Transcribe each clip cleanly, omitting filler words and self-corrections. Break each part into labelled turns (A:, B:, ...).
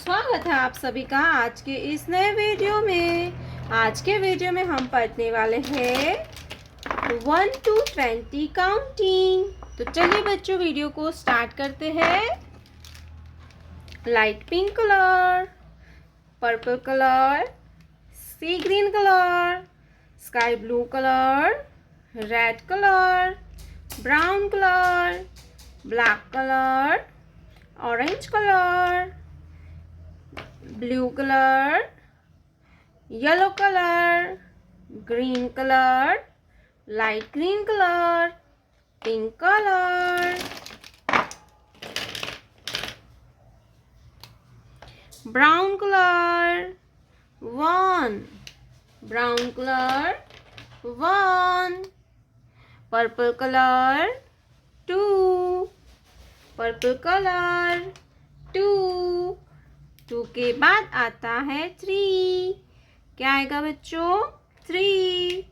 A: स्वागत है आप सभी का आज के इस नए वीडियो में। आज के वीडियो में हम पढ़ने वाले हैं 1 to 20 काउंटिंग। तो चलिए बच्चों वीडियो को स्टार्ट करते हैं। Light pink colour, purple colour, sea green colour, sky blue colour, red colour, brown colour, black colour, orange colour, blue colour, yellow colour, green colour, light green colour, pink colour, brown colour 1, brown colour 1, purple colour 2, purple colour 2, 2 के बाद आता है 3। क्या आएगा बच्चों? 3।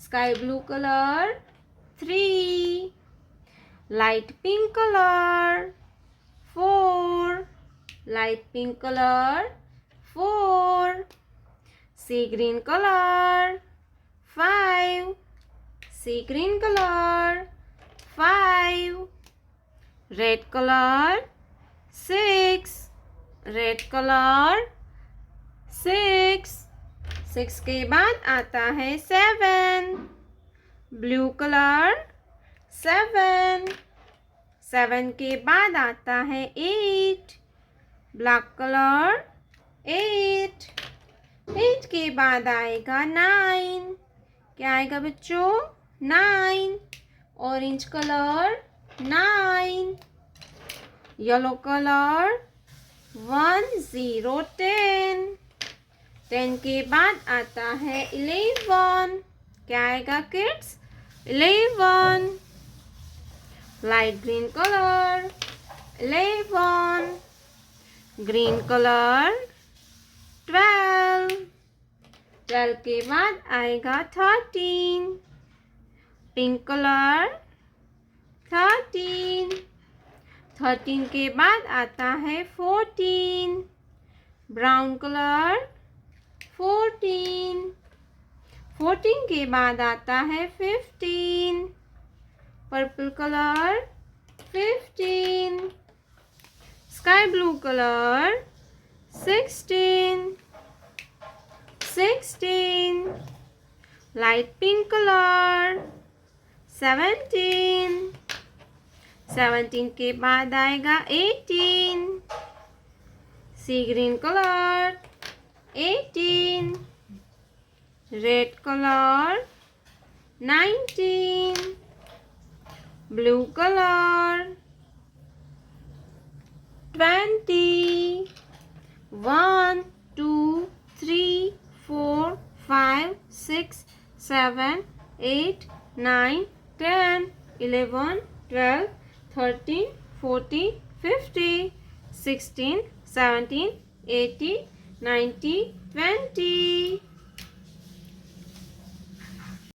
A: Sky blue colour 3, light pink colour 4, light pink colour 4, sea green colour 5, sea green colour 5, red colour 6, red colour 6, 6 के बाद आता है 7, ब्लू कलर 7, 7 के बाद आता है 8, ब्लैक कलर 8, 8 के बाद आएगा 9। क्या आएगा बच्चों? 9, ऑरेंज कलर 9, येलो कलर 1 0 10, 10 के बाद आता है 11। क्या आएगा kids? 11, light green colour 11, green colour 12, 12 के बाद आएगा 13, पिंक कलर 13, 13 के बाद आता है 14, ब्राउन कलर 14, 14 के बाद आता है 15, purple colour 15, sky blue colour 16, 16, light pink colour 17, 17 के बाद आएगा 18, sea green colour 18, red colour 19, blue colour 20, 1 2 3 4 5 6 7 8 9 10 11 12 13 14 15 16 17 18 19 20।